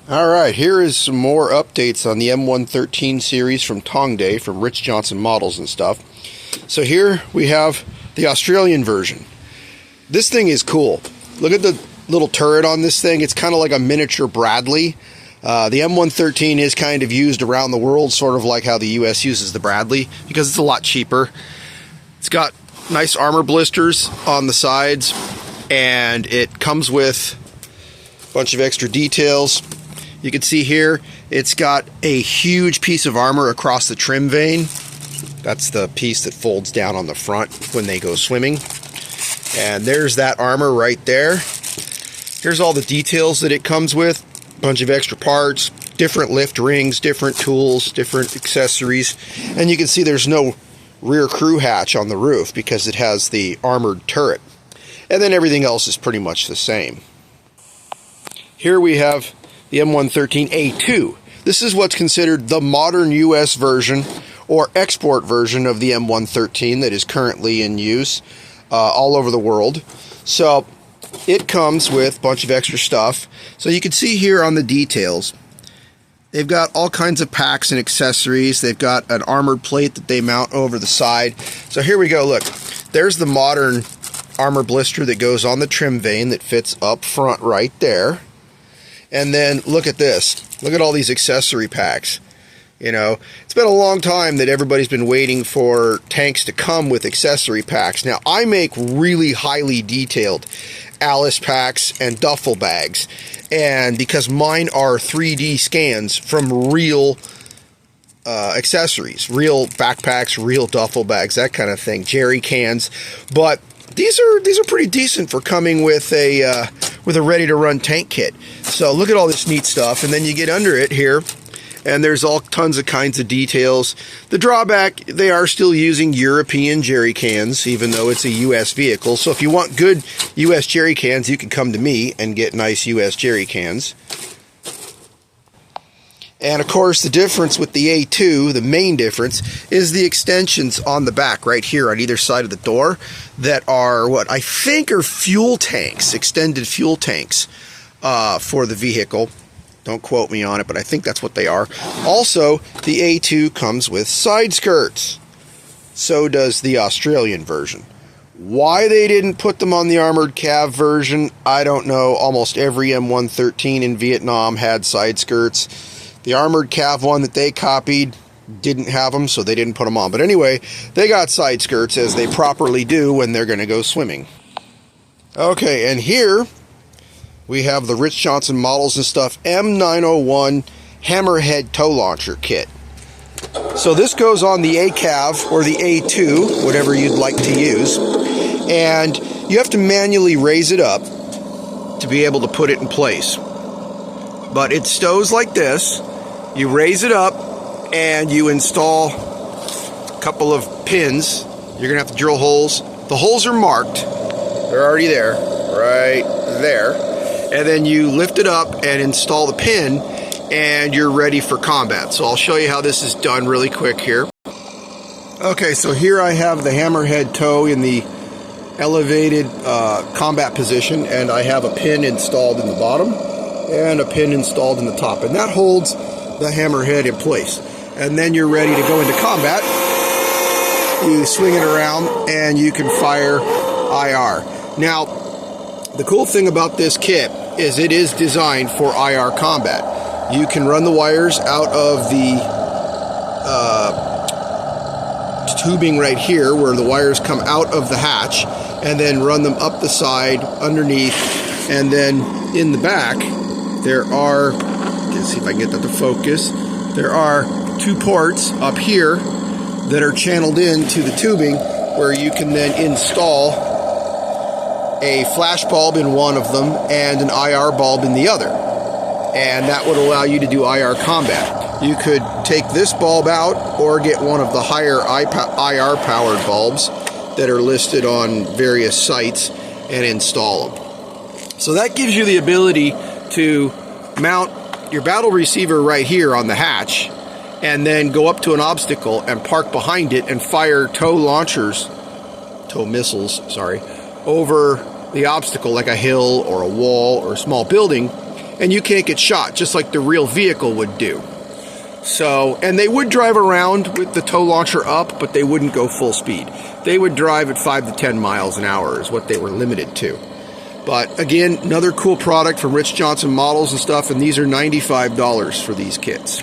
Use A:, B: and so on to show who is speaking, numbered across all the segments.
A: Alright, here is some more updates on the M113 series from Tongde, from RichJohnson Models and Stuff. So here we have the Australian version. This thing is cool. Look at the little turret on this thing. It's kind of like a miniature Bradley. The M113 is kind of used around the world, sort of like how the US uses the Bradley, because it's a lot cheaper. It's got nice armor blisters on the sides, and it comes with a bunch of extra details. You can see here, it's got a huge piece of armor across the trim vane. That's the piece that folds down on the front when they go swimming. And there's that armor right there. Here's all the details that it comes with. A bunch of extra parts, different lift rings, different tools, different accessories. And you can see there's no rear crew hatch on the roof because it has the armored turret. And then everything else is pretty much the same. Here we have the M113 A2. This is what's considered the modern US version or export version of the M113 that is currently in use all over the world. So it comes with a bunch of extra stuff. So you can see here on the details, they've got all kinds of packs and accessories. They've got an armored plate that they mount over the side. So here we go, look, there's the modern armor blister that goes on the trim vane that fits up front right there. And then look at this. Look at all these accessory packs. You know, it's been a long time that everybody's been waiting for tanks to come with accessory packs. Now, I make really highly detailed Alice packs and duffel bags. And because mine are 3D scans from real accessories, real backpacks, real duffel bags, that kind of thing, jerry cans. But these are pretty decent for coming with a ready-to-run tank kit. So look at all this neat stuff, and then you get under it here, and there's all tons of kinds of details. The drawback, they are still using European jerry cans, even though it's a US vehicle. So if you want good US jerry cans, you can come to me and get nice US jerry cans. And of course, the difference with the A2, the main difference, is the extensions on the back right here on either side of the door that are what I think are fuel tanks, extended fuel tanks for the vehicle. Don't quote me on it, but I think that's what they are. Also, the A2 comes with side skirts. So does the Australian version. Why they didn't put them on the armored cav version, I don't know. Almost every M113 in Vietnam had side skirts. The armored cav one that they copied didn't have them, so they didn't put them on. But anyway, they got side skirts, as they properly do when they're going to go swimming. Okay, and here we have the RichJohnson Models and Stuff M901 hammerhead tow launcher kit. So this goes on the ACAV or the A2, whatever you'd like to use. And you have to manually raise it up to be able to put it in place. But it stows like this. You raise it up and you install a couple of pins. You're gonna have to drill holes. The holes are marked. They're already there, right there. And then you lift it up and install the pin, and you're ready for combat. So I'll show you how this is done really quick here. Okay, so here I have the hammerhead tow in the elevated combat position, and I have a pin installed in the bottom and a pin installed in the top, and that holds the hammerhead in place. And then you're ready to go into combat. You swing it around and you can fire IR. Now, the cool thing about this kit is it is designed for IR combat. You can run the wires out of the tubing right here, where the wires come out of the hatch, and then run them up the side, underneath, and then in the back there are, let's see if I can get that to focus, there are two ports up here that are channeled into the tubing, where you can then install a flash bulb in one of them and an IR bulb in the other. And that would allow you to do IR combat. You could take this bulb out or get one of the higher IR powered bulbs that are listed on various sites and install them. So that gives you the ability to mount your battle receiver right here on the hatch, and then go up to an obstacle and park behind it and fire tow missiles, over the obstacle, like a hill or a wall or a small building, and you can't get shot, just like the real vehicle would do. So, and they would drive around with the tow launcher up, but they wouldn't go full speed. They would drive at 5 to 10 miles an hour is what they were limited to. But again, another cool product from RichJohnson Models and Stuff, and these are $95 for these kits.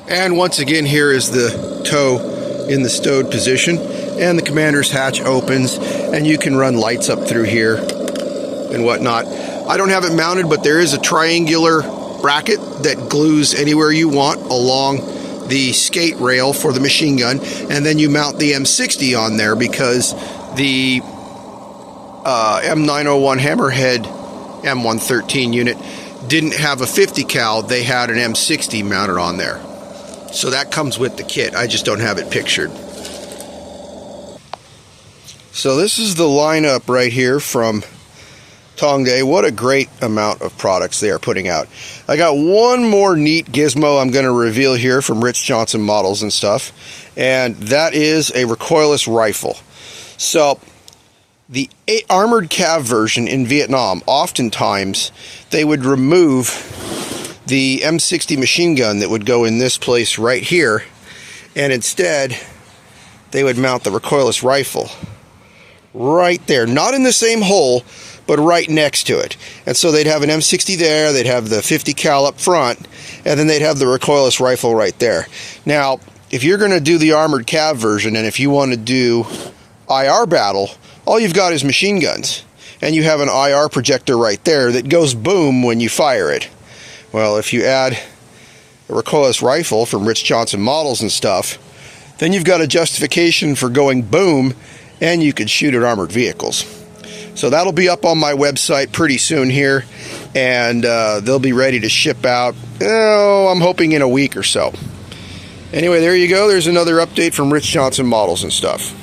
A: And once again, here is the tow in the stowed position, and the commander's hatch opens, and you can run lights up through here and whatnot. I don't have it mounted, but there is a triangular bracket that glues anywhere you want along the skate rail for the machine gun, and then you mount the M60 on there because the M901 hammerhead M113 unit didn't have a 50 cal, they had an M60 mounted on there. So that comes with the kit, I just don't have it pictured. So this is the lineup right here from Tongde. What a great amount of products they are putting out. I got one more neat gizmo I'm going to reveal here from RichJohnson Models and Stuff, and that is a recoilless rifle. So the armored cav version in Vietnam, oftentimes they would remove the M60 machine gun that would go in this place right here, and instead they would mount the recoilless rifle right there, not in the same hole, but right next to it. And so they'd have an M60 there, they'd have the 50 cal up front, and then they'd have the recoilless rifle right there. Now, if you're going to do the armored cav version, and if you want to do IR battle, all you've got is machine guns, and you have an IR projector right there that goes boom when you fire it. Well, if you add a recoilless rifle from RichJohnson Models and Stuff, then you've got a justification for going boom, and you can shoot at armored vehicles. So that'll be up on my website pretty soon here, and they'll be ready to ship out, I'm hoping in a week or so. Anyway, there you go. There's another update from RichJohnson Models and Stuff.